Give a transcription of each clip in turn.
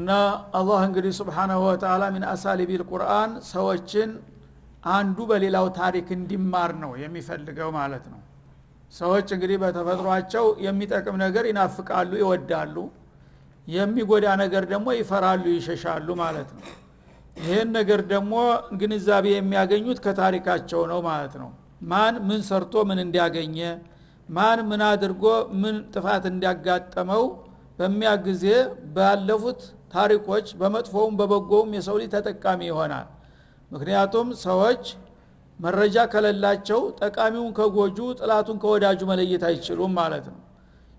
እና አላህ እንግዲህ Subhanahu Wa Ta'ala من اساليب القرآن ሰዎችን አንዱ በሌላው ታሪክ እንዲማር ነው የሚፈልገው ማለት ነው። ሰዎች እንግዲህ በተፈጥሯቸው የሚጠቅም ነገር ይናፍቃሉ ይወዳሉ፣ የሚጎዳ ነገር ደግሞ ይፈራሉ ይሸሻሉ ማለት ነው። ይሄን ነገር ደግሞ ግንዛቤ የሚያገኙት ከታሪካቸው ነው ማለት ነው። ማን ምን ሰርቶ ምን እንዲያገኘ፣ ማን ምን አድርጎ ምን ጥፋት እንዲያጋጠመው በሚያግዜ ባለፉት ታሪኮች በመጥፎውም በበጎውም የሰው ልጅ ተጠቃሚ ይሆናል። ምክንያቱም ሰዎች መረጃ ከሌላቸው ጠቃሚውን ከጎጁ ጥላቱን ከወዳጁ መለየት አይችሉም ማለት ነው።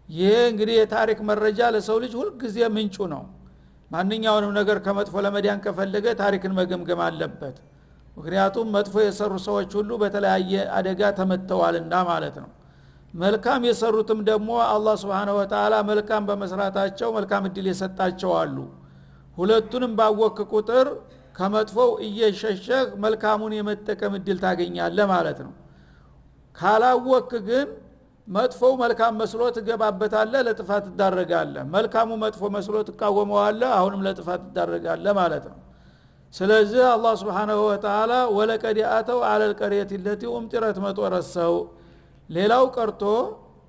ይሄ እንግዲህ የታሪክ መረጃ ለሰው ልጅ ሁሉ ጊዜ ምንጩ ነው። ማንኛውንም ነገር ከመጥፎ ለመዳን ከፈለገ ታሪክን መገምገም አለበት። ምክንያቱም መጥፎ የሰሩ ሰዎች ሁሉ በተለያየ አደጋ ተመተዋልና ማለት ነው። መልካም የሰሩትም ደግሞ አላህ Subhanahu Wa Ta'ala መልካም በመስራታቸው መልካም እድል የሰጣቸው አሉ። ሁለቱንም ባወቅ ቁጥር ከመጥፎው እየሸሸህ መልካሙን የመጠቀም እድል ታገኛለህ ማለት ነው። ካላወቅ ግን መጥፎው መልካም መስሎ ትገባበታለህ፣ ለጥፋት ትዳረጋለህ። መልካሙ መጥፎ መስሎ ትቃወመዋለህ፣ አሁንም ለጥፋት ትዳረጋለህ ማለት ነው። ስለዚህ አላህ Subhanahu Wa Ta'ala ወለቀድ አተው على القريه التي امطرت مطر السوء ሌላው ቀርቶ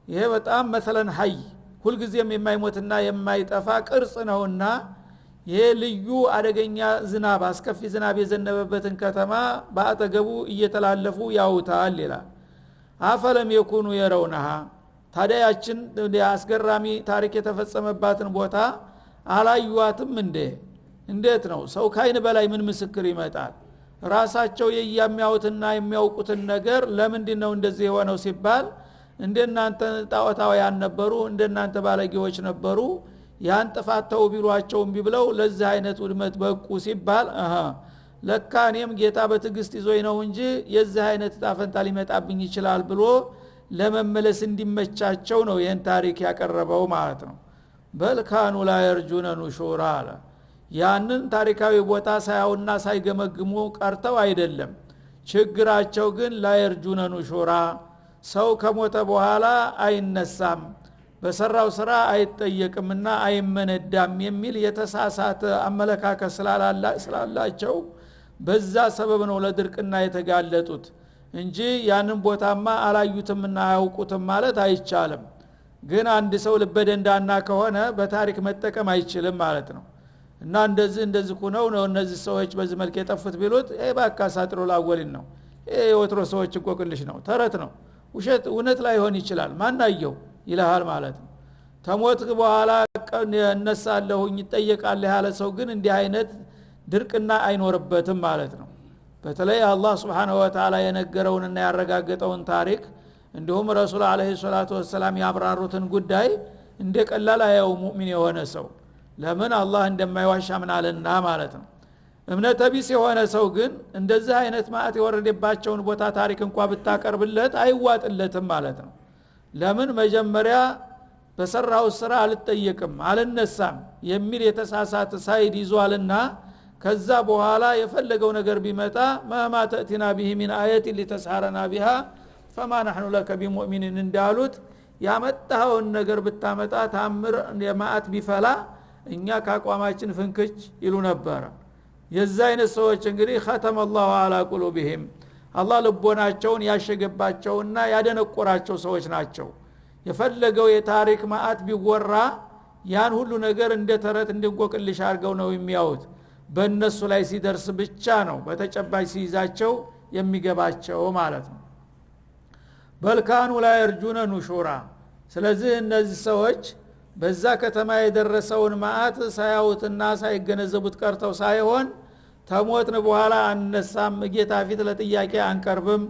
ይሄ በጣም መሰለን ሀይ ሁሉ ጊዜም የማይሞትና የማይጠፋ ቅርጽ ነውና ይሄ ልዩ አደገኛ ዝናብ አስከፊ ዝናብ የዘነበበትን ከተማ በአጠገቡ እየተላለፉ ያውታል ይላል። አፈለም የኩኑ የረውነሃ ታዲያችን አስገራሚ ታሪክ የተፈጸመባትን ቦታ አላዩዋትም እንዴ? እንዴት ነው ሰው ካይን በላይ ምን ምስክር ይመጣል? ራሳቸው የሚያውትና የሚያውቁትን ነገር ለምንድን ነው እንደዚህ የሆነው ሲባል እንደናንተ ጣዖታውያን ነበሩ፣ እንደናንተ ባለጌዎች ነበሩ፣ ያን ጥፋተው ቢሏቸውም ቢብለው ለዚህ አይነት ውድመት በቁ ሲባል ለካ እኔም ጌታ በትግስት ይዞኝ ነው እንጂ የዚህ አይነት ጣፈንታ ሊመጣብኝ ይችላል ብሎ ለመመለስ እንዲመቻቸው ነው ይህን ታሪክ ያቀረበው ማለት ነው። በልካኑ ላ የርጁነ ኑሹራ አለ። ያንን ታሪካዊ ቦታ ሳያውና ሳይገመግሙ ቀርተው አይደለም። ችግራቸው ግን ላ የርጁነ ኑሹራ ሰው ከሞተ በኋላ አይነሳም፣ በሰራው ስራ አይጠየቅምና አይመነዳም የሚል የተሳሳተ አመለካከት ስላላቸው በዛ ሰበብ ነው ለድርቅና የተጋለጡት እንጂ ያንን ቦታማ አላዩትምና አያውቁትም ማለት አይቻልም። ግን አንድ ሰው ልበደንዳና ከሆነ በታሪክ መጠቀም አይችልም ማለት ነው። እና እንደዚህ ሆነው ነው እነዚህ ሰዎች በዚህ መልክ የጠፉት ቢሉት ባካ ሳጥሮ ላወልን ነው። የወትሮ ሰዎች እንቆቅልሽ ነው፣ ተረት ነው፣ ውሸት እውነት ላይ ሆን ይችላል ማናየው ይልሃል ማለት ነው። ተሞት በኋላ እነሳለሁኝ ይጠየቃል ያለ ሰው ግን እንዲህ አይነት ድርቅና አይኖርበትም ማለት ነው። በተለይ አላህ Subhanahu Wa Ta'ala የነገረውንና ያረጋገጠውን ታሪክ እንዲሁም ረሱል አለይሂ ሰላቱ ወሰለም ያብራሩትን ጉዳይ እንደቀላል አያው ሙእሚን የሆነ ሰው ለምን አላህ እንደማይዋሽ አምናለና ማለት ነው። እምነት ቢስ የሆነ ሰው ግን እንደዚህ አይነት ማዕት የወረደባቸውን ቦታ ታሪክ እንኳን ብታቀርብለት አይዋጥለትም ማለት ነው። ለምን መጀመሪያ በሰራው ስራ አልጠየቅም አልነሳም የሚል የተሳሳተ ሳይድ ይዟልና ከዛ በኋላ የፈለገው ነገር ቢመጣ ማማ ተእቲና ቢሂ ሚን አየት ሊተስሐረና ቢሃ ፈማ نحن لك بمؤمنين እንዳሉት ያመጣውን ነገር ብታመጣ ታምር የማዕት ቢፈላ እኛ ካቋማችን ፍንክች ይሉ ነበር። የዛ አይነት ሰዎች እንግዲህ ختم الله على قلوبهم አላህ ልቦናቸውን ያሸገባቸውና ያደነቆራቸው ሰዎች ናቸው። የፈለገው የታሪክ ማዕት ቢወራ ያን ሁሉ ነገር እንደ ተረት እንድንቆቅልሽ አድርገው ነው የሚያዩት። በእነሱ ላይ ሲደርስ ብቻ ነው በተጨባጭ ሲይዛቸው የሚገባቸው ማለት ነው። በልካኑ ላ የርጁነ ኑሹራ ስለዚህ እነዚህ ሰዎች በዛ ከተማ የደረሰውን ማዕት ሳያውትና ሳይገነዘቡት ቀርተው ሳይሆን ተሞትን በኋላ አንነሳም፣ ጌታ ፊት ለጥያቄ አንቀርብም፣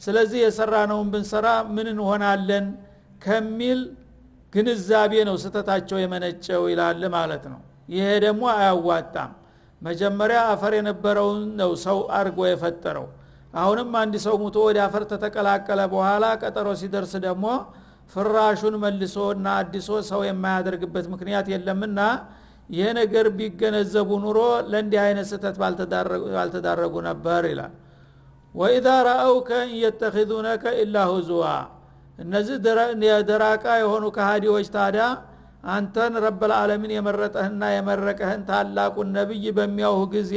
ስለዚህ የሰራነውን ብንሰራ ምን እንሆናለን ከሚል ግንዛቤ ነው ስተታቸው የመነጨው ይላል ማለት ነው። ይሄ ደግሞ አያዋጣም። መጀመሪያ አፈር የነበረውን ነው ሰው አርጎ የፈጠረው። አሁንም አንድ ሰው ሙቶ ወደ አፈር ተተቀላቀለ በኋላ ቀጠሮ ሲደርስ ደግሞ ፍራሹን መልሶና አዲሶ ሰው የማያደርግበት ምክንያት የለምና ይሄ ነገር ቢገነዘቡ ኑሮ ለእንዲህ አይነት ስተት ባልተዳረጉ ነበር ይላል። ወኢዛ ረአውከ يتخذونك الا هزوا እነዚህ ደራቃ የሆኑ ከሃዲዎች ታዲያ አንተን ረበል ዓለሚን የመረጠህና የመረቀህን ታላቁን ነብይ በሚያውህ ጊዜ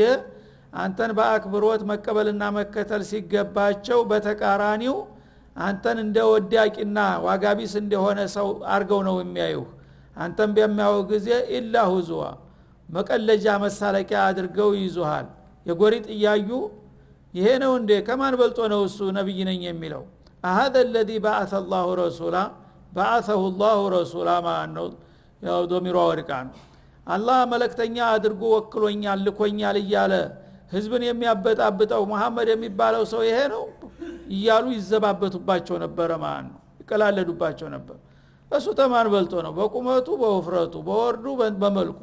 አንተን በአክብሮት መቀበልና መከተል ሲገባቸው በተቃራኒው አንተን እንደ ወዳቂና ዋጋቢስ እንደሆነ ሰው አርገው ነው የሚያዩህ አንተን በሚያውህ ጊዜ ኢላ ሁዙዋ መቀለጃ መሳለቂያ አድርገው ይዙሃል የጎሪጥ ያዩ ይሄ ነው እንደ ከማን በልጦ ነው እሱ ነብይ ነኝ የሚለው هذا الذي بعث الله رسولا بعثه الله رسولا ማነው ያው ዶሚሮ ወርቃን አላህ መልእክተኛ አድርጎ ወክሎኛል ልኮኛል እያለ ህዝብን የሚያበጣብጠው መሐመድ የሚባለው ሰው ይሄ ነው እያሉ ይዘባበቱባቸው ነበር ማን ነው ይቀላለዱባቸው ነበር እሱ ተማን በልጦ ነው በቁመቱ በወፍረቱ በወርዱ በመልኩ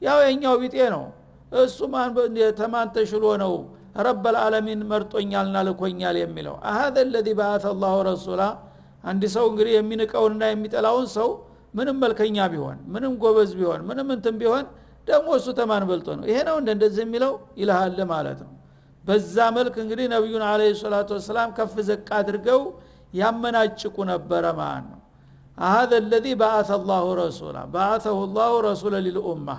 ያው የኛው ቢጤ ነው እሱ ማን ተማን ተሽሎ ነው ረበል ዓለሚን መርጦኛልና ልኮኛል የሚለው هذا الذي بعث الله رسولا አንድ ሰው እንግዲህ የሚንቀውና የሚጠላውን ሰው ምንም መልከኛ ቢሆን ምንም ጎበዝ ቢሆን ምንም እንትን ቢሆን ደግሞ እሱ ተማን በልጦ ነው ይሄ ነው እንደዚህ የሚለው ይልሃል ማለት ነው በዛ መልክ እንግዲህ ነብዩን አለይሂ ሰላቱ ወሰለም ከፍ ዘቅ አድርገው ያመናጭቁ ነበር ማለት ነው هذا الذي بعث الله رسولا بعثه الله رسولا للامه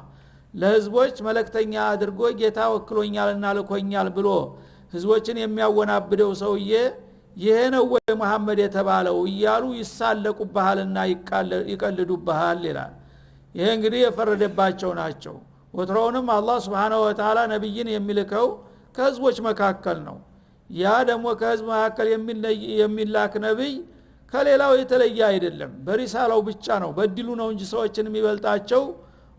ለህዝቦች መልእክተኛ አድርጎ ጌታ ወክሎኛልና ልኮኛል ብሎ ህዝቦችን የሚያወናብደው ሰውዬ ይሄ ነው ወይ መሐመድ የተባለው እያሉ ይሳለቁብሃልና ይቀልዱብሃል ይላል ይሄ እንግዲህ የፈረደባቸው ናቸው ወትሮውንም አላህ Subhanahu Wa Ta'ala ነብይን የሚልከው ከህዝቦች መካከል ነው ያ ደግሞ ከህዝብ መካከል የሚላክ ነብይ ከሌላው የተለየ አይደለም በሪሳላው ብቻ ነው በድሉ ነው እንጂ ሰዎችን የሚበልጣቸው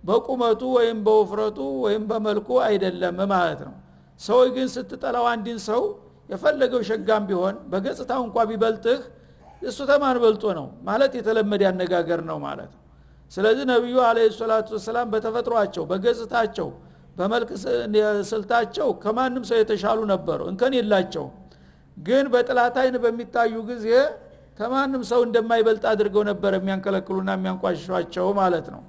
በቁመቱ ወይም በውፍረቱ ወይም በመልኩ አይደለም ማለት ነው ሰው ግን ስትጠላው አንድን ሰው የፈለገው ሸጋም ቢሆን በገጽታው እንኳን ቢበልጥህ እሱ ተማን በልጦ ነው ማለት የተለመደ ያነጋገር ነው ማለት ነው ስለዚህ ነብዩ አለይሂ ሰላቱ ወሰለም በተፈጥሯቸው በገጽታቸው በመልክ ስልታቸው ከማንም ሰው የተሻሉ ነበሩ እንከን የላቸው ግን በጥላት አይን በሚታዩ ጊዜ ከማንም ሰው እንደማይበልጥ አድርገው ነበር የሚያንከለክሉና የሚያንቋሽሿቸው ማለት ነው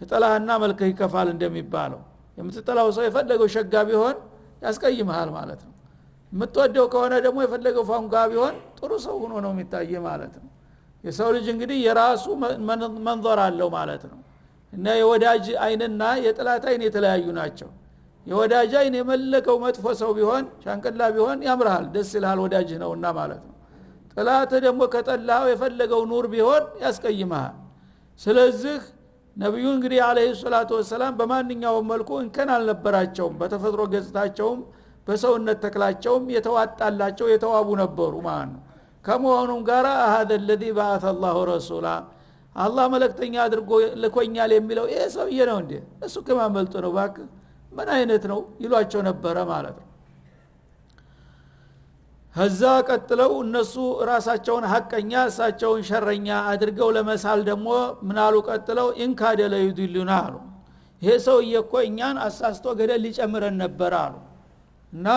ተጠላህና መልከህ ይከፋል እንደሚባለው የምትጠላው ሰው የፈለገው ሸጋ ቢሆን ያስቀይምሃል ማለት ነው የምትወደው ከሆነ ደግሞ የፈለገው ፋንጋ ቢሆን ጥሩ ሰው ሆኖ ነው የሚታይ ማለት ነው የሰው ልጅ እንግዲህ የራሱ መንظር አለው ማለት ነው እና የወዳጅ አይንና የጥላት አይን የተለያዩ ናቸው የወዳጅ አይን የመለከው መጥፎ ሰው ቢሆን ሻንቀላ ቢሆን ያምርሃል ደስ ይልሃል ወዳጅ ነውና ማለት ነው ጥላት ደግሞ ከጠላው የፈለገው ኑር ቢሆን ያስቀይምሃል ስለዚህ ነብዩ እንግዲህ አለይሂ ሰላቱ ወሰለም በማንኛውም መልኩ እንከን አልነበራቸውም በተፈጥሮ ገጽታቸውም በሰውነት ተክላቸውም የተዋጣላቸው የተዋቡ ነበሩ ማለት ነው ከመሆኑም ጋራ هذا الذي بعث الله رسولا አላህ መልእክተኛ አድርጎ ልኮኛል የሚለው ይሄ ሰውዬ ነው እንዴ እሱ ከማን በልጦ ነው ባክ ምን አይነት ነው ይሏቸው ነበር ማለት ነው ከዛ ቀጥለው እነሱ ራሳቸውን ሐቀኛ እሳቸውን ሸረኛ አድርገው ለመሳል ደግሞ ምናሉ ቀጥለው ኢንካደ ለይዱሉና አሉ ይሄ ሰውዬ እኮ እኛን አሳስቶ ገደል ሊጨምረን ነበር አሉ እና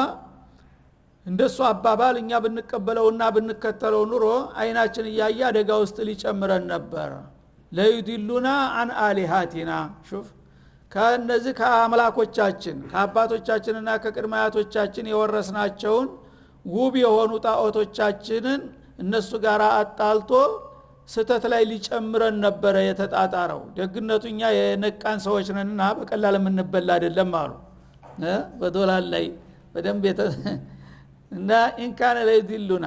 እንደሱ አባባል እኛ ብንቀበለውና ብንከተለው ኑሮ አይናችን እያየ አደጋ ውስጥ ሊጨምረን ነበር ለይዱሉና አን አሊሃቲና ሹፍ ከነዚህ ከአምላኮቻችን ከአባቶቻችንና ከቅድማያቶቻችን የወረስናቸውን ውብ የሆኑ ጣዖቶቻችንን እነሱ ጋር አጣልቶ ስተት ላይ ሊጨምረን ነበር የተጣጣረው ደግነቱኛ የነቃን ሰዎች ነንና በቀላል የምንበላ አይደለም አሉ በዶላር ላይ በደንብ እና ኢንካነ ለይድሉና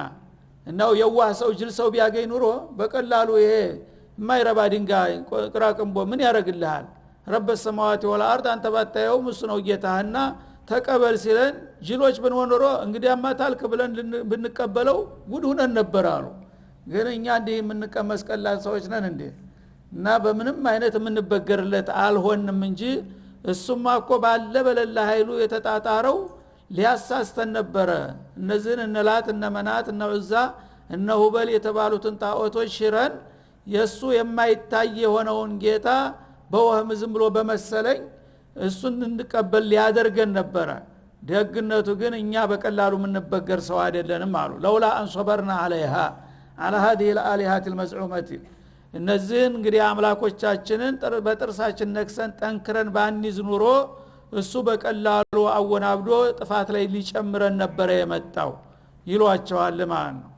እናው የዋህ ሰው ጅል ሰው ቢያገኝ ኑሮ በቀላሉ ይሄ የማይረባ ድንጋይ ቅራቅንቦ ምን ያረግልሃል ረብ ሰማዋት ወልአርድ አንተ ባታየው እሱ ነው ጌታህና ተቀበል ሲለን ጅሎች ብንሆንሮ እንግዲያማ ታልክ ብለን ብንቀበለው ጉድ ሆነን ነበር አሉ ግን እኛ እንዲህ የምንቀመስ ቀላል ሰዎች ነን እንዴ እና በምንም አይነት የምንበገርለት አልሆንም እንጂ እሱማ እኮ ባለ በለላ ኃይሉ የተጣጣረው ሊያሳስተን ነበረ እነዚህን እነላት እነመናት እነውዛ እነሁበል የተባሉትን ጣዖቶች ሽረን የሱ የማይታይ የሆነውን ጌታ በወህም ዝም ብሎ በመሰለኝ እሱን እንቀበል ሊያደርገን ነበረ ደግነቱ ግን እኛ በቀላሉ የምንበገር ሰው አይደለንም አሉ ለውላ አንሶበርና عليها على هذه الالهات المزعومه እነዚህን እንግዲህ አምላኮቻችንን በጥርሳችን ነክሰን ጠንክረን ባንይዝ ኑሮ እሱ በቀላሉ አወናብዶ ጥፋት ላይ ሊጨምረን ነበር የመጣው ይሏቸዋል ማለት ነው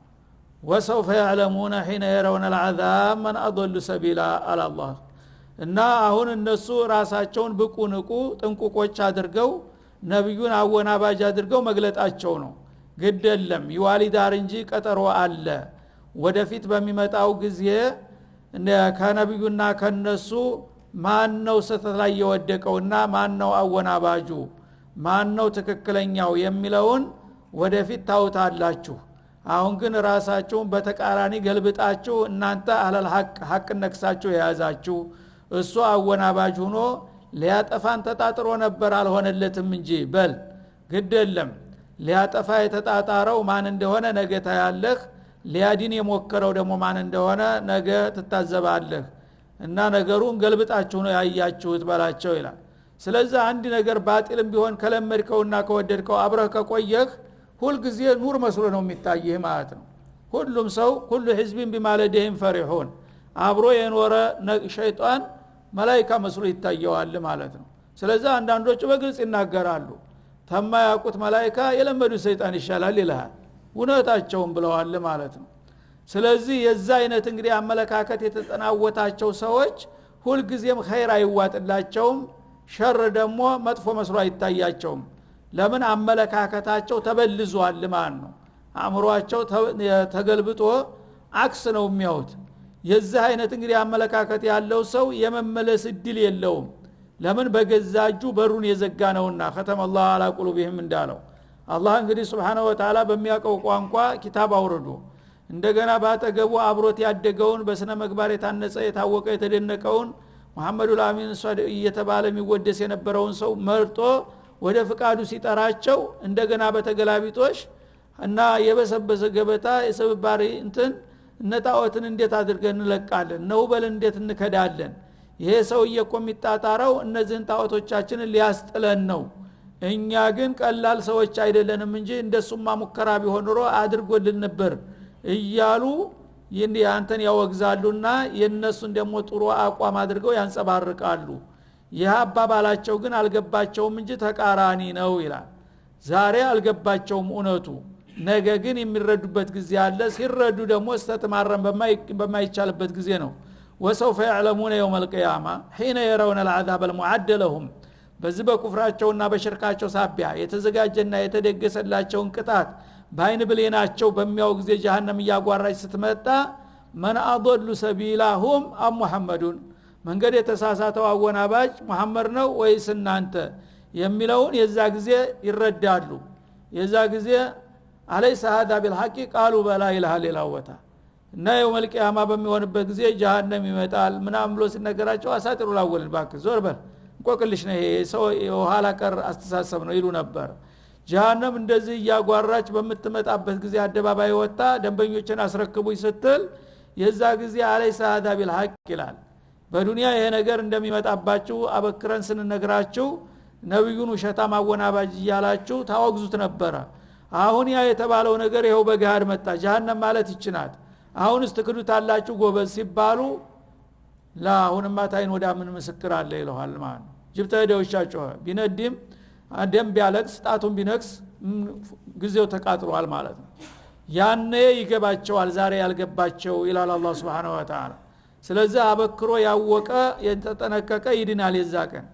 وسوف يعلمون حين يرون العذاب من اضل سبيلا على الله እና አሁን እነሱ ራሳቸውን ብቁ ንቁ ጥንቁቆች አድርገው ነብዩን አወናባጅ አድርገው መግለጣቸው ነው። ግደለም ይዋሊዳር እንጂ ቀጠሮ አለ። ወደፊት በሚመጣው ጊዜ ከነብዩና ከነሱ ማን ነው ሰተት ላይ የወደቀውና ማን ነው አወናባጁ ማን ነው ትክክለኛው የሚለውን ወደፊት ታውታላችሁ። አሁን ግን ራሳችሁን በተቃራኒ ገልብጣችሁ እናንተ አለል ሐቅ ነክሳችሁ የያዛችሁ እሱ አወናባጅ ሆኖ ሊያጠፋን ተጣጥሮ ነበር አልሆነለትም እንጂ በል ግደለም ሊያጠፋ የተጣጣረው ማን እንደሆነ ነገ ታያለህ። ሊያዲን የሞከረው ደግሞ ማን እንደሆነ ነገ ትታዘባለህ። እና ነገሩን ገልብጣችሁ ነው ያያችሁት በላቸው ይላል። ስለዚህ አንድ ነገር ባጢልም ቢሆን ከለመድከውና ከወደድከው አብረህ ከቆየህ ሁሉ ጊዜ ኑር መስሎ ነው የሚታየህ ማለት ነው። ሁሉም ሰው ሁሉ ህዝብን ቢማለደህም ፈሪሁን አብሮ የኖረ ሸይጣን መላእክት መስሎ ይታየዋል ማለት ነው። ስለዚህ አንዳንዶቹ በግልጽ ይናገራሉ ተማያውቁት መላእክት የለመዱት ሰይጣን ይሻላል ይላል። እውነታቸውን ብለዋል ማለት ነው። ስለዚህ የዛ አይነት እንግዲህ አመለካከት የተጠናወታቸው ሰዎች ሁሉ ጊዜም ኸይር አይዋጥላቸውም፣ ሸር ደግሞ መጥፎ መስሎ አይታያቸውም። ለምን አመለካከታቸው ተበልዟል ማለት ነው። አእምሮአቸው ተገልብጦ አክስ ነው የሚያዩት። የዚህ አይነት እንግዲህ አመለካከት ያለው ሰው የመመለስ እድል የለውም። ለምን በገዛጁ በሩን የዘጋ ነውና ختم الله على قلوبهم እንዳለው አላህ እንግዲህ Subhanahu Wa Ta'ala በሚያቀው ቋንቋ ኪታብ አውርዶ እንደገና ባጠገቡ አብሮት ያደገውን በስነ ምግባር የታነጸ የታወቀ የተደነቀውን መሐመዱል አሚን ሷድ እየተባለ የሚወደስ የነበረውን ሰው መርጦ ወደ ፍቃዱ ሲጠራቸው እንደገና በተገላቢጦሽ እና የበሰበሰ ገበታ የሰብባሪ እንትን ነጣወትን እንዴት አድርገን እንለቃለን ነው በል እንዴት እንከዳለን። ይሄ ሰውዬ እኮ የሚጣጣረው እነዚህን ጣዖቶቻችንን ሊያስጥለን ነው። እኛ ግን ቀላል ሰዎች አይደለንም እንጂ እንደሱማ ሙከራ ቢሆን ኖሮ አድርጎልን ነበር እያሉ አንተን ያወግዛሉና የነሱን ደግሞ ጥሩ አቋም አድርገው ያንጸባርቃሉ። ይህ አባባላቸው ግን አልገባቸውም እንጂ ተቃራኒ ነው ይላል። ዛሬ አልገባቸውም እውነቱ፣ ነገ ግን የሚረዱበት ጊዜ አለ። ሲረዱ ደግሞ ስተማረም በማይቻልበት ጊዜ ነው። وسوف يعلمون يوم القيامة حين يرون العذاب المعد لهم በዚህ በኩፍራቸውና በሽርካቸው ሳቢያ የተዘጋጀና የተደገሰላቸውን ቅጣት በአይን ብሌናቸው በሚያው ጊዜ ጀሃነም ያጓራች ስትመጣ من اضل سبيلهم ام محمدون መንገድ የተሳሳተው አወናባጅ መሐመድ ነው ወይስ እናንተ የሚለውን የዛ ጊዜ ይረዳሉ። የዛ ጊዜ አለይሰ هذا بالحق قالوا بلا اله الا الله እና የውመል ቂያማ በሚሆንበት ጊዜ ጀሃነም ይመጣል ምናምን ብሎ ሲነገራቸው አሳጥሩ ላወልን ባክ ዞር በል እንቆቅልሽ ነው ይሄ ሰው የኋላ ቀር አስተሳሰብ ነው ይሉ ነበር። ጀሃነም እንደዚህ ያጓራች በምትመጣበት ጊዜ አደባባይ ወጣ ደንበኞችን አስረክቡኝ ስትል የዛ ጊዜ አለይሰ هذا بالحق ይላል። በዱንያ ይሄ ነገር እንደሚመጣባችሁ አበክረን ስንነግራችሁ ነብዩን ውሸታም አወናባጅ ይያላችሁ ታወግዙት ነበር። አሁን ያ የተባለው ነገር ይሄው በጋር መጣ። ጀሃነም ማለት ይችናት አሁን እስትክዱታላችሁ ጎበዝ ሲባሉ ላ አሁንማ ታይን ወዳ ምን ምስክር አለ ይለዋል ማለት ነው። ጅብታ ደውሻቸው ቢነድም አደም ቢያለቅስ ጣቱን ቢነክስ ጊዜው ተቃጥሯል ማለት ነው። ያኔ ይገባቸዋል ዛሬ ያልገባቸው ይላል አላህ Subhanahu Wa Ta'ala። ስለዚህ አበክሮ ያወቀ የተጠነቀቀ ይድናል የዛቀን።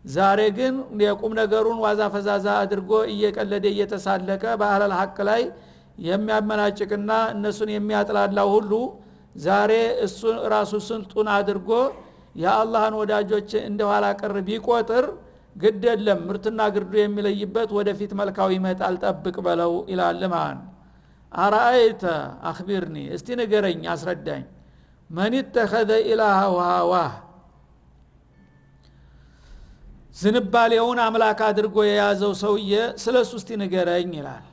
ዛሬ ግን የቁም ነገሩን ዋዛ ፈዛዛ አድርጎ እየቀለደ እየተሳለቀ በአህለል ሐቅ ላይ የሚያመናጭቅና እነሱን የሚያጥላላው ሁሉ ዛሬ እሱ ራሱ ስልጡን አድርጎ የአላህን ወዳጆች እንደኋላ ቀር ቢቆጥር ግደለም ምርትና ግርዱ የሚለይበት ወደፊት መልካው ይመጣል ጠብቅ በለው ይላል ማለት ነው። አራአይተ አኽቢርኒ እስቲ ንገረኝ አስረዳኝ ማን ተኸዘ ኢላሃ ወሃዋ ዝንባሌውን አምላክ አድርጎ የያዘው ሰውዬ ስለሱ እስቲ ንገረኝ ይላል።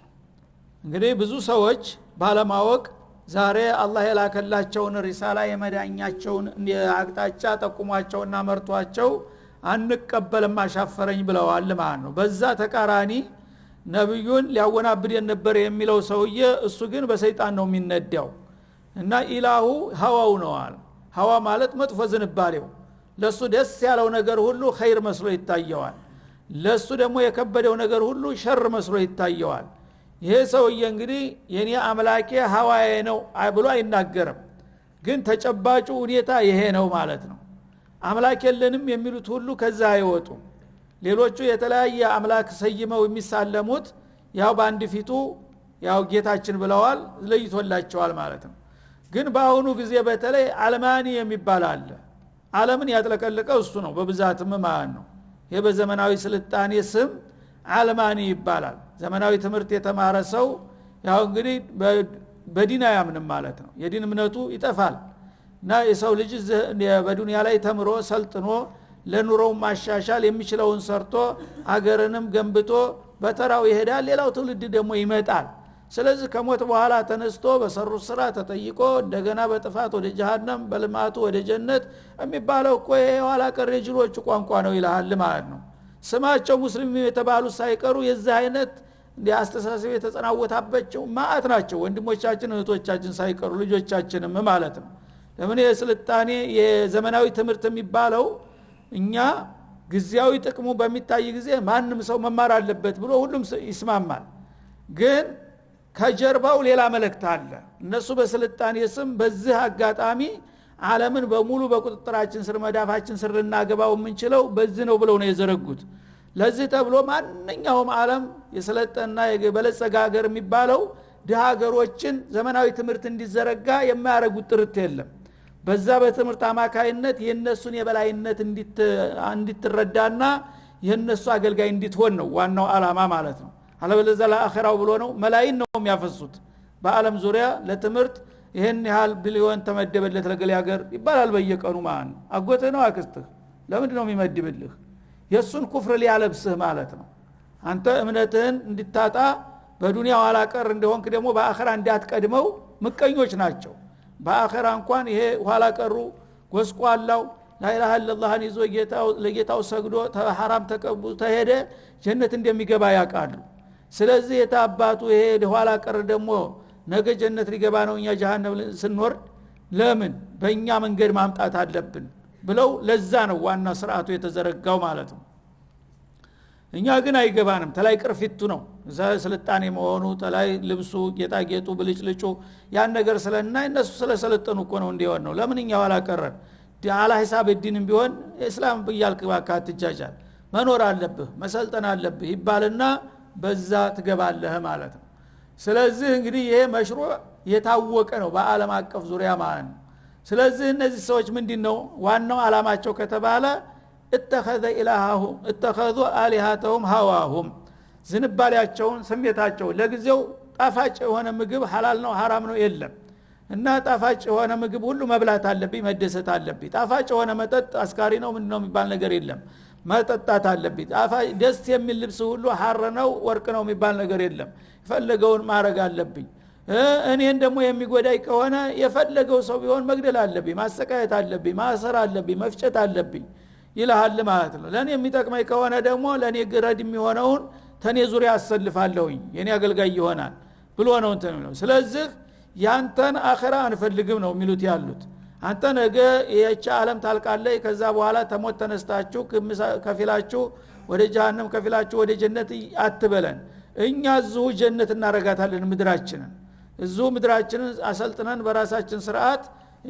እንግዲህ ብዙ ሰዎች ባለማወቅ ዛሬ አላህ የላከላቸውን ሪሳላ የመዳኛቸውን አቅጣጫ ጠቁሟቸውና መርቷቸው አንቀበልም አሻፈረኝ ብለዋል ማለት ነው። በዛ ተቃራኒ ነብዩን ሊያወናብድ የነበር የሚለው ሰውዬ እሱ ግን በሰይጣን ነው የሚነዳው እና ኢላሁ ሀዋው ነው አለ። ሀዋ ማለት መጥፎ ዝንባሌው ለሱ ደስ ያለው ነገር ሁሉ ኸይር መስሎ ይታየዋል፣ ለሱ ደግሞ የከበደው ነገር ሁሉ ሸር መስሎ ይታየዋል። ይሄ ሰውዬ እንግዲህ የኔ አምላኬ ሀዋዬ ነው ብሎ አይናገርም፣ ግን ተጨባጩ ሁኔታ ይሄ ነው ማለት ነው። አምላክ የለንም የሚሉት ሁሉ ከዛ አይወጡም። ሌሎቹ የተለያየ አምላክ ሰይመው የሚሳለሙት ያው በአንድ ፊቱ ያው ጌታችን ብለዋል ለይቶላቸዋል ማለት ነው። ግን በአሁኑ ጊዜ በተለይ አለማኒ የሚባል አለ። ዓለምን ያጥለቀለቀው እሱ ነው በብዛትም ማለት ነው። ይሄ በዘመናዊ ስልጣኔ ስም አለማኒ ይባላል። ዘመናዊ ትምህርት የተማረ ሰው ያው እንግዲህ በዲን አያምንም ማለት ነው። የዲን እምነቱ ይጠፋል እና የሰው ልጅ በዱንያ ላይ ተምሮ ሰልጥኖ ለኑሮው ማሻሻል የሚችለውን ሰርቶ አገርንም ገንብቶ በተራው ይሄዳል። ሌላው ትውልድ ደግሞ ይመጣል። ስለዚህ ከሞት በኋላ ተነስቶ በሰሩት ስራ ተጠይቆ እንደገና በጥፋት ወደ ጀሃነም በልማቱ ወደ ጀነት የሚባለው እኮ የኋላ ቀር የጅሎቹ ቋንቋ ነው ይላል ማለት ነው። ስማቸው ሙስሊም የተባሉ ሳይቀሩ የዚህ አይነት አስተሳሰብ የተጸናወታባቸው ማአት ናቸው። ወንድሞቻችን እህቶቻችን ሳይቀሩ ልጆቻችንም ማለት ነው። ለምን የስልጣኔ የዘመናዊ ትምህርት የሚባለው እኛ ግዚያዊ ጥቅሙ በሚታይ ጊዜ ማንም ሰው መማር አለበት ብሎ ሁሉም ይስማማል። ግን ከጀርባው ሌላ መልእክት አለ። እነሱ በስልጣኔ ስም በዚህ አጋጣሚ ዓለምን በሙሉ በቁጥጥራችን ስር መዳፋችን ስር ልናገባው የምንችለው በዚህ ነው ብለው ነው የዘረጉት። ለዚህ ተብሎ ማንኛውም ዓለም የሰለጠና የበለጸገ ሀገር የሚባለው ድሃ ሀገሮችን ዘመናዊ ትምህርት እንዲዘረጋ የማያረጉት ጥርት የለም። በዛ በትምህርት አማካይነት የነሱን የበላይነት እንድትረዳና የነሱ አገልጋይ እንድትሆን ነው ዋናው ዓላማ ማለት ነው። አለበለዚያ ለአኺራው ብሎ ነው መላእክት ነው የሚያፈሱት በአለም ዙሪያ ለትምህርት ይሄን ያህል ቢሊዮን ተመደበለት ለገሌ ሀገር ይባላል በየቀኑ ማለት ነው። አጎተ ነው አክስትህ ለምንድን ነው የሚመድብልህ? የሱን ኩፍር ሊያለብስህ ማለት ነው። አንተ እምነትህን እንድታጣ በዱንያ ኋላ ቀር እንደሆንክ ደግሞ በአኺራ እንዳትቀድመው ምቀኞች ናቸው። በአኺራ እንኳን ይሄ ኋላ ቀሩ ጎስቋላው ላኢላሃ ኢላላህን ይዞ ለጌታው ሰግዶ ተሐራም ተቀቡ ተሄደ ጀነት እንደሚገባ ያውቃሉ። ስለዚህ የታባቱ ይሄ ኋላ ቀር ደግሞ ነገ ጀነት ሊገባ ነው እኛ ጀሃነም ስንወርድ ለምን በእኛ መንገድ ማምጣት አለብን ብለው ለዛ ነው ዋና ስርዓቱ የተዘረጋው ማለት ነው። እኛ ግን አይገባንም። ተላይ ቅርፊቱ ነው እዛ ስልጣኔ መሆኑ ተላይ ልብሱ ጌጣጌጡ ብልጭልጩ ያን ነገር ስለና እነሱ ስለሰለጠኑ እኮ ነው እንዲሆን ነው። ለምን እኛ ኋላ ቀረን? አላ ሂሳብ ዲንም ቢሆን እስላም በያልክ ባካት ትጃጃል መኖር አለብህ መሰልጠን አለብህ ይባልና በዛ ትገባለህ ማለት ነው። ስለዚህ እንግዲህ ይሄ መሽሩዕ የታወቀ ነው በአለም አቀፍ ዙሪያ ማለት ነው። ስለዚህ እነዚህ ሰዎች ምንድነው ዋናው አላማቸው ከተባለ اتخذوا آلهتهم هواهم ዝንባሌያቸውን ስሜታቸውን ለጊዜው ጣፋጭ የሆነ ምግብ ሐላል ነው ሐራም ነው የለም እና ጣፋጭ የሆነ ምግብ ሁሉ መብላት አለብኝ መደሰት አለብኝ። ጣፋጭ የሆነ መጠጥ አስካሪ ነው ምንድነው የሚባል ነገር የለም መጠጣት አለብኝ። ደስ የሚል ልብስ ሁሉ ሐር ነው ወርቅ ነው የሚባል ነገር የለም የፈለገውን ማድረግ አለብኝ። እኔን ደግሞ የሚጎዳይ ከሆነ የፈለገው ሰው ቢሆን መግደል አለብኝ ማሰቃየት አለብኝ ማሰር አለብኝ መፍጨት አለብኝ ይላል ማለት ነው። ለኔ የሚጠቅመኝ ከሆነ ደግሞ ለኔ ግረድ የሚሆነውን ተኔ ዙሪያ አሰልፋለሁኝ የኔ አገልጋይ ይሆናል ብሎ ነው እንትን ነው። ስለዚህ ያንተን አኺራ አንፈልግም ነው የሚሉት ያሉት። አንተ ነገ የቻ ዓለም ታልቃለህ ከዛ በኋላ ተሞት ተነስታችሁ ከፊላችሁ ወደ ጀሃነም ከፊላችሁ ወደ ጀነት አትበለን። እኛ እዚሁ ጀነት እናረጋታለን ምድራችንን እዚሁ ምድራችንን አሰልጥነን በራሳችን ስርዓት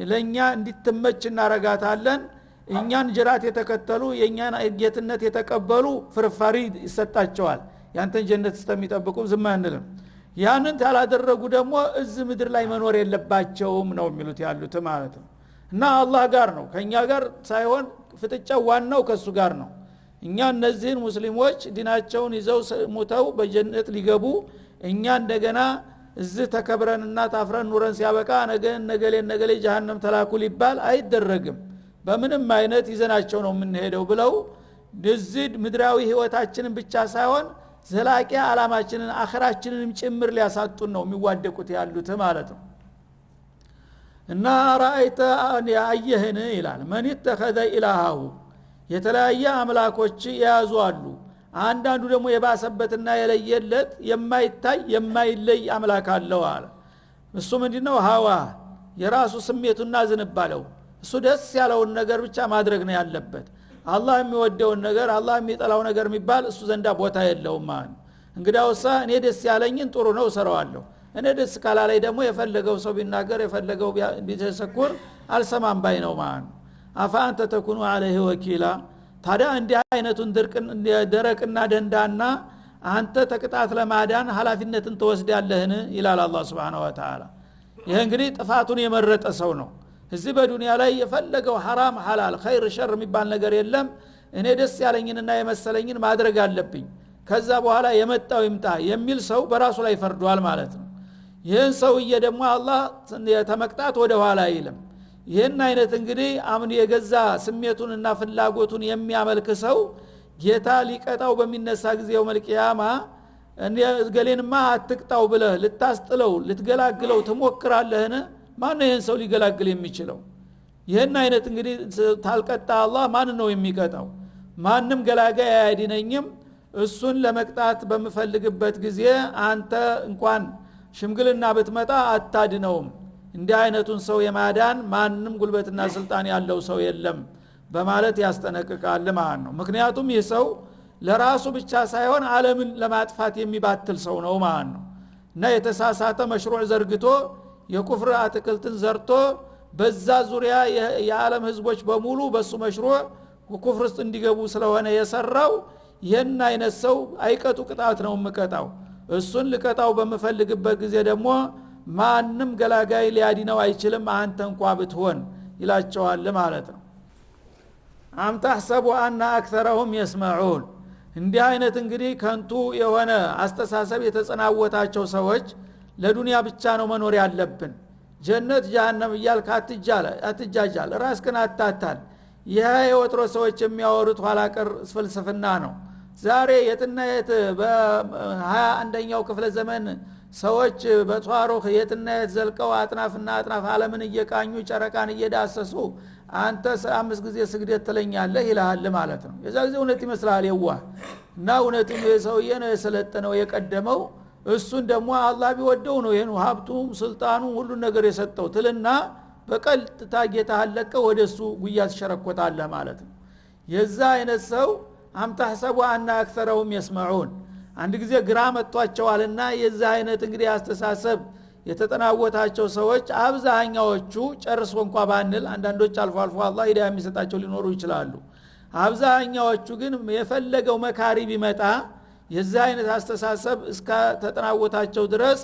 ለኛ እንድትመች እናረጋታለን። እኛን ጅራት የተከተሉ የኛን ጌትነት የተቀበሉ ፍርፋሪ ይሰጣቸዋል ያንተን ጀነት ስለሚጠብቁ ዝም አንልም። ያንን ታላደረጉ ደግሞ እዚህ ምድር ላይ መኖር የለባቸውም ነው የሚሉት ያሉት ማለት ነው። እና አላህ ጋር ነው ከኛ ጋር ሳይሆን ፍጥጫው ዋናው ከሱ ጋር ነው። እኛ እነዚህን ሙስሊሞች ዲናቸውን ይዘው ሙተው በጀነት ሊገቡ እኛ እንደገና እዚህ ተከብረንና ታፍረን ኑረን ሲያበቃ ነገሌ ጀሃነም ተላኩ ሊባል አይደረግም። በምንም አይነት ይዘናቸው ነው የምንሄደው ብለው እዚህ ምድራዊ ህይወታችንን ብቻ ሳይሆን ዘላቂ ዓላማችንን አኺራችንንም ጭምር ሊያሳጡን ነው የሚዋደቁት ያሉት ማለት ነው። እና ራአይተ ያየህን ይላል ማን ይተኸዘ ኢላሃሁ የተለያየ አምላኮች የያዙ አሉ። አንዳንዱ ደግሞ የባሰበትና የለየለት የማይታይ የማይለይ አምላክ አለው አለ። እሱ ምንድነው? ሀዋ የራሱ ስሜቱና ዝንባለው እሱ ደስ ያለውን ነገር ብቻ ማድረግ ነው ያለበት። አላህ የሚወደውን ነገር አላህ የሚጠላው ነገር የሚባል እሱ ዘንዳ ቦታ የለውም ማለት። እንግዲያውሳ እኔ ደስ ያለኝን ጥሩ ነው ሰራዋለሁ እኔ ደስ ካላለኝ ደግሞ የፈለገው ሰው ቢናገር የፈለገው ቢተሰኩር አልሰማም ባይ ነው ማለት። አፋንተ ተኩኑ عليه ወኪላ ታዲያ እንዲህ አይነቱን ደረቅና ደንዳና አንተ ተቅጣት ለማዳን ኃላፊነትን ተወስዳለህን ይላል አላህ Subhanahu Wa Ta'ala። ይሄ እንግዲህ ጥፋቱን የመረጠ ሰው ነው። እዚህ በዱንያ ላይ የፈለገው حرام حلال خير شر የሚባል ነገር የለም። እኔ ደስ ያለኝንና የመሰለኝን ማድረግ አለብኝ ከዛ በኋላ የመጣው ይምጣ የሚል ሰው በራሱ ላይ ፈርዷል ማለት ነው። ይህን ሰውዬ ደግሞ አላህ የተመቅጣት ወደ ኋላ አይልም። ይህን አይነት እንግዲህ አምን የገዛ ስሜቱንና ፍላጎቱን የሚያመልክ ሰው ጌታ ሊቀጣው በሚነሳ ጊዜው መልቂያማ ገሌንማ አትቅጣው ብለህ ልታስጥለው ልትገላግለው ትሞክራለህን? ማን ነው ይህን ሰው ሊገላግል የሚችለው? ይህን አይነት እንግዲህ ታልቀጣ አላህ ማን ነው የሚቀጣው? ማንም ገላጋይ አይድነኝም። እሱን ለመቅጣት በመፈልግበት ጊዜ አንተ እንኳን ሽምግልና ብትመጣ አታድነውም። እንዲህ አይነቱን ሰው የማዳን ማንም ጉልበትና ስልጣን ያለው ሰው የለም በማለት ያስጠነቅቃል ማለት ነው። ምክንያቱም ይህ ሰው ለራሱ ብቻ ሳይሆን ዓለምን ለማጥፋት የሚባትል ሰው ነው ማለት ነው። እና የተሳሳተ መሽሩዕ ዘርግቶ የኩፍር አትክልትን ዘርቶ በዛ ዙሪያ የዓለም ህዝቦች በሙሉ በሱ መሽሩዕ ኩፍር ውስጥ እንዲገቡ ስለሆነ የሰራው ይህን አይነት ሰው አይቀጡ ቅጣት ነው የምቀጣው። እሱን ልቀጣው በመፈልግበት ጊዜ ደግሞ ማንም ገላጋይ ሊያድነው አይችልም አንተ እንኳን ብትሆን ይላቸዋል ማለት ነው። አም ተحسቡ አን አክثرهم يسمعون እንዲህ አይነት እንግዲህ ከንቱ የሆነ አስተሳሰብ የተጸናወታቸው ሰዎች ለዱንያ ብቻ ነው መኖር ያለብን ጀነት ጀሃነም እያልክ አትጃጃል ራስህን አታታል። ይሄ የወትሮ ሰዎች የሚያወሩት ኋላቀር ፍልስፍና ነው። ዛሬ የትና የት በ21ኛው ክፍለ ዘመን ሰዎች በቷሮህ የትና የት ዘልቀው አጥናፍና አጥናፍ ዓለምን እየቃኙ ጨረቃን እየዳሰሱ አንተ 5 ጊዜ ስግደት ትለኛለህ ይላል ማለት ነው። የዛ ጊዜ እውነት ይመስላል የዋህ እና እውነትም የሰውዬ ነው የሰለጠነው የቀደመው። እሱን ደግሞ አላህ ቢወደው ነው ይሄን ሀብቱም ስልጣኑ ሁሉ ነገር የሰጠው ትልና በቀልጥታ ጌታ አለቀ ወደሱ ጉያ ተሸረኮታለህ ማለት ነው። የዛ አይነት ሰው አምታህሰቡ አና አክثرهم يسمعون አንድ ጊዜ ግራ መጥቷቸዋልና የዛ አይነት እንግዲህ አስተሳሰብ የተጠናወታቸው ሰዎች አብዛኛዎቹ ጨርሶ እንኳን ባንል አንዳንዶች አልፎ አልፎ አላህ ሂዳያ የሚሰጣቸው ሊኖሩ ይችላሉ። አብዛኛዎቹ ግን የፈለገው መካሪ ቢመጣ የዛ አይነት አስተሳሰብ እስከ ተጠናወታቸው ድረስ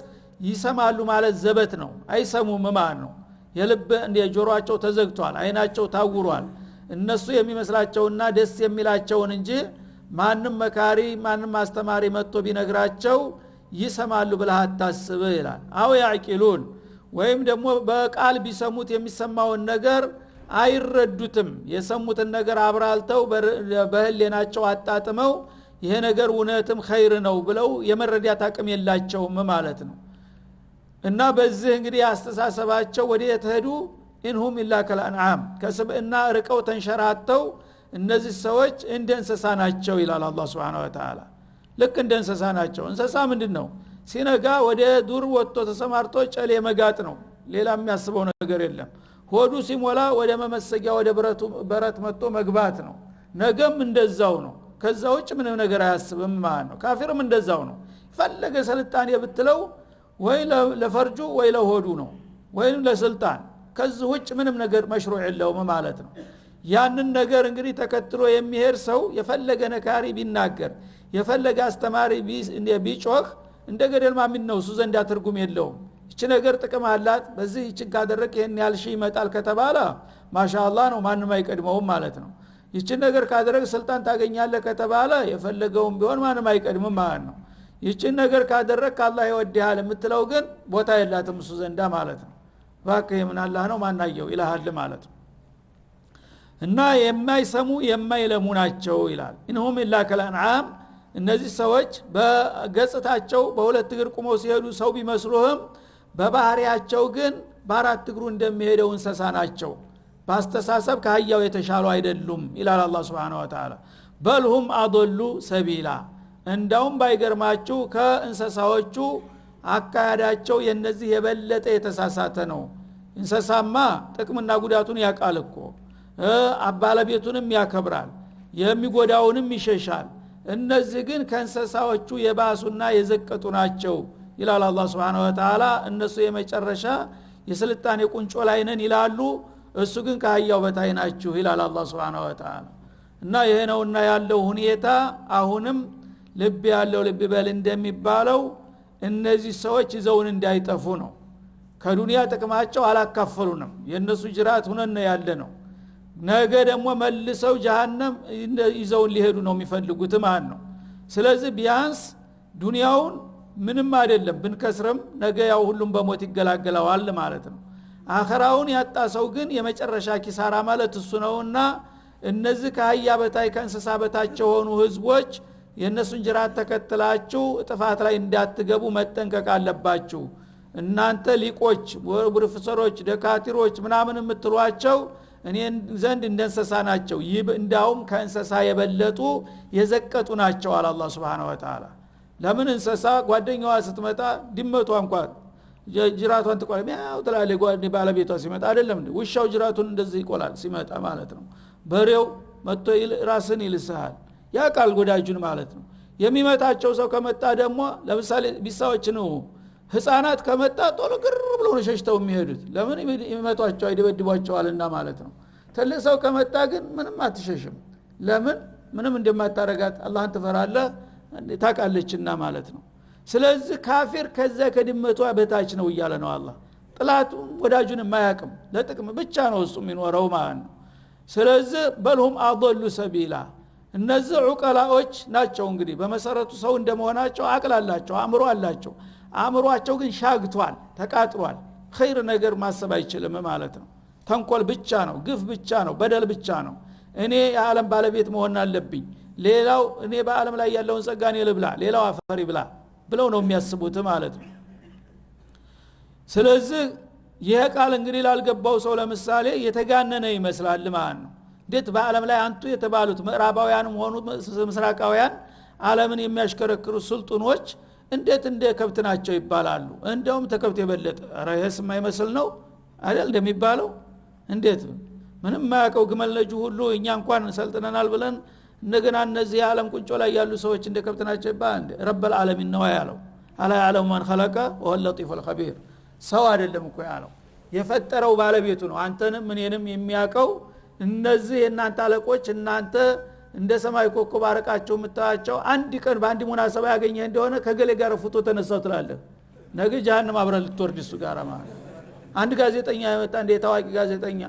ይሰማሉ ማለት ዘበት ነው። አይሰሙም ማለት ነው። የልብ እንደ ጆሮአቸው ተዘግቷል፣ አይናቸው ታውሯል። እነሱ የሚመስላቸውና ደስ የሚላቸውን እንጂ ማንም መካሪ ማንም አስተማሪ መጥቶ ቢነግራቸው ይሰማሉ ብለህ አታስብ ይላል። አው ያዕቂሉን ወይም ደግሞ በቃል ቢሰሙት የሚሰማውን ነገር አይረዱትም። የሰሙትን ነገር አብራልተው በህሊናቸው አጣጥመው ይሄ ነገር እውነትም ኸይር ነው ብለው የመረዳት አቅም የላቸውም ማለት ነው። እና በዚህ እንግዲህ አስተሳሰባቸው ወዴት ሄዱ? ኢንሁም ኢላ ከልአንዓም ከስብዕና ርቀው ተንሸራተው እነዚህ ሰዎች እንደ እንስሳ ናቸው ይላል አላህ Subhanahu Wa Ta'ala። ልክ እንደ እንስሳ ናቸው። እንስሳ ምንድነው? ሲነጋ ወደ ዱር ወጥቶ ተሰማርቶ ጨሌ መጋጥ ነው። ሌላ የሚያስበው ነገር የለም። ሆዱ ሲሞላ ወደ መመሰጊያ ወደ በረት መጥቶ መግባት ነው። ነገም እንደዛው ነው። ከዛ ውጭ ምንም ነገር አያስብም ማለት ነው። ካፊርም እንደዛው ነው። ፈለገ ስልጣን የብትለው ወይ ለፈርጁ ወይ ለሆዱ ነው ወይም ለስልጣን ከዚህ ውጭ ምንም ነገር መሽሩዕ የለውም ማለት ነው። ያንን ነገር እንግዲህ ተከትሎ የሚሄድ ሰው የፈለገ ነካሪ ቢናገር የፈለገ አስተማሪ ቢጮህ እንደ ገደል ማሚን ነው እሱ ዘንድ ትርጉም የለውም። እቺ ነገር ጥቅም አላት በዚህ እቺ ካደረክ ይሄን ያልሽ ይመጣል ከተባለ ማሻአላህ ነው ማንም አይቀድመውም ማለት ነው። እቺ ነገር ካደረክ ስልጣን ታገኛለህ ከተባለ የፈለገውም ቢሆን ማንም አይቀድምም ማለት ነው። እቺ ነገር ካደረክ አላህ ይወድሃል የምትለው ግን ቦታ የላትም እሱ ዘንዳ ማለት ነው። ባከይ ምን አላህ ነው ማናየው ኢላሃል ማለት ነው። እና የማይሰሙ የማይለሙ ናቸው ይላል። ኢንሁም ኢላ ከልአንዓም እነዚህ ሰዎች በገጽታቸው በሁለት እግር ቆመው ሲሄዱ ሰው ቢመስሉህም በባህሪያቸው ግን በአራት እግሩ እንደሚሄደው እንስሳ ናቸው። በአስተሳሰብ ከአህያው የተሻሉ አይደሉም ይላል አላህ Subhanahu Wa Ta'ala። በልሁም አضሉ ሰቢላ እንዳውም ባይገርማችሁ ከእንስሳዎቹ አካያዳቸው የነዚህ የበለጠ የተሳሳተ ነው። እንስሳማ ጥቅምና ጉዳቱን ያውቃል እኮ አባለቤቱንም ያከብራል የሚጎዳውንም ይሸሻል። እነዚህ ግን ከእንስሳዎቹ የባሱና የዘቀጡ ናቸው ይላል አላህ Subhanahu Wa Ta'ala። እነሱ የመጨረሻ የስልጣኔ ቁንጮ ላይ ነን ይላሉ። እሱ ግን ከአህያው በታይ ናችሁ ይላል አላህ Subhanahu Wa Ta'ala። እና ይሄ ነውና ያለው ሁኔታ አሁንም ልብ ያለው ልብ በል እንደሚባለው እነዚህ ሰዎች ይዘውን እንዳይጠፉ ነው። ከዱንያ ጥቅማቸው አላካፈሉንም የነሱ ጅራት ሆነን ያለ ነው። ነገ ደግሞ መልሰው ጀሃነም ይዘውን ሊሄዱ ነው የሚፈልጉት ማለት ነው። ስለዚህ ቢያንስ ዱንያውን ምንም አይደለም ብንከስረም ነገ ያው ሁሉም በሞት ይገላገላዋል ማለት ነው። አኺራውን ያጣ ሰው ግን የመጨረሻ ኪሳራ ማለት እሱ ነውና እነዚህ ከአህያ በታይ ከእንስሳ በታች የሆኑ ህዝቦች የነሱን ጅራት ተከትላችሁ ጥፋት ላይ እንዳትገቡ መጠንቀቅ አለባችሁ። እናንተ ሊቆች ፕሮፌሰሮች ደካቲሮች ምናምን የምትሏቸው እኔን ዘንድ እንደንሰሳ ናቸው እንዳውም ከእንስሳ የበለጡ የዘቀጡ ናቸው አለ አላህ Subhanahu Wa Ta'ala። ለምን እንስሳ ጓደኛዋ ስትመጣ ድመቷ እንኳን ጅራቷን ትቆላል ያው ተላለ ጓደኛ ባለቤቷ ሲመጣ አይደለም ውሻው ጅራቱን እንደዚህ ይቆላል ሲመጣ ማለት ነው። በሬው መጥቶ ራስን ይልሳል ያ ቃል ጎዳጁን ማለት ነው። የሚመታቸው ሰው ከመጣ ደግሞ ለምሳሌ ቢሳዎች ነው ህፃናት ከመጣ ቶሎ ግር ብለው ነው ሸሽተው የሚሄዱት ለምን ይመቷቸው አይደበድቧቸዋልና ማለት ነው። ትልቅ ሰው ከመጣ ግን ምንም አትሸሽም ለምን ምንም እንደማታረጋት አላህን ትፈራለህ ታቃለችና ማለት ነው። ስለዚህ ካፊር ከዛ ከድመቷ በታች ነው እያለ ነው አላህ። ጥላቱ ወዳጁን የማያቅም ለጥቅም ብቻ ነው እሱ የሚኖረው ማለት ነው። ስለዚህ በልሁም አضሉ ሰቢላ እነዚህ ዑቀላዎች ናቸው። እንግዲህ በመሰረቱ ሰው እንደመሆናቸው አቅል አላቸው አእምሮ አላቸው። አእምሮአቸው ግን ሻግቷል ተቃጥሏል። ኸይር ነገር ማሰብ አይችልም ማለት ነው። ተንኮል ብቻ ነው ግፍ ብቻ ነው በደል ብቻ ነው። እኔ የዓለም ባለቤት መሆን አለብኝ ሌላው እኔ በዓለም ላይ ያለውን ጸጋኔ ልብላ ሌላው አፈሪ ብላ ብለው ነው የሚያስቡት ማለት ነው። ስለዚህ ይሄ ቃል እንግዲህ ላልገባው ሰው ለምሳሌ የተጋነነ ይመስላል ማለት ነው። እንዴት በዓለም ላይ አንቱ የተባሉት ምዕራባውያንም ሆኑ ምስራቃውያን ዓለምን የሚያሽከረክሩ ስልጡኖች እንዴት እንደ ከብት ናቸው ይባላሉ። እንደውም ተከብት የበለጠ ራይስ የማይመስል ነው አይደል እንደሚባለው። እንዴት ምንም ማያውቀው ግመል ልጅ ሁሉ እኛ እንኳን ሰልጥነናል ብለን እንደገና እነዚህ ዓለም ቁንጮ ላይ ያሉ ሰዎች እንደ ከብት ናቸው ይባላል። ረብል ዓለሚን ነው ያለው አላ ያለው ማን خلق وهو اللطيف الخبير። ሰው አይደለም እኮ ያለው የፈጠረው ባለቤቱ ነው። አንተንም እኔንም የሚያውቀው እነዚህ እናንተ አለቆች እናንተ እንደ ሰማይ ኮከብ አረቃቸው የምታያቸው አንድ ቀን በአንድ ሙናሰባ ያገኘ እንደሆነ ከገሌ ጋር ፎቶ ተነሳው ትላለህ ነገ ጀሃነም አብረን ልትወርድ እሱ ጋር ማለት። አንድ ጋዜጠኛ የመጣ እንደ ታዋቂ ጋዜጠኛ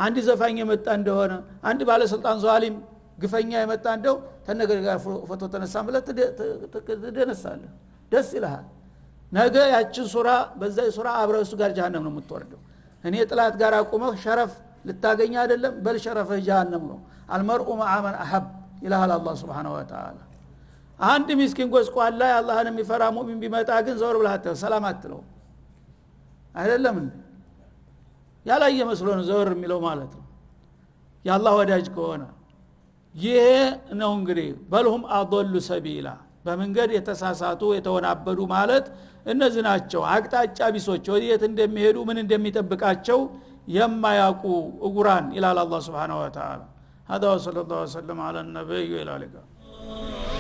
አንድ ዘፋኝ የመጣ እንደሆነ አንድ ባለስልጣን ዟሊም ግፈኛ የመጣ እንደው ተነገር ጋር ፎቶ ተነሳን ብለህ ትደነሳለህ ደስ ይልሃል። ነገ ያችን ሱራ በዛ ሱራ አብረው እሱ ጋር ጀሃነም ነው የምትወርደው። እኔ ጥላት ጋር አቁመህ ሸረፍ ልታገኝ አይደለም በል ሸረፍህ ጀሃነም ነው። አልመርኡ መዓ መን አሐብ ይላል አላህ Subhanahu Wa Ta'ala። አንድ ምስኪን ጎስቋላ ላይ አላህን የሚፈራ ሙእሚን ቢመጣ ግን ዘወር ብለህ ሰላም አትለው አይደለም ያላየ መስሎ ነው ዘወር የሚለው ማለት ነው ያላህ ወዳጅ ከሆነ። ይሄ ነው እንግዲህ በልሁም አضሉ ሰቢላ በመንገድ የተሳሳቱ የተወናበዱ ማለት እነዚህ ናቸው። አቅጣጫ ቢሶች ወዴት እንደሚሄዱ ምን እንደሚጠብቃቸው የማያውቁ እጉራን ይላል አላህ Subhanahu Wa Ta'ala። هذا وصلى الله وسلم على النبي وعلى اله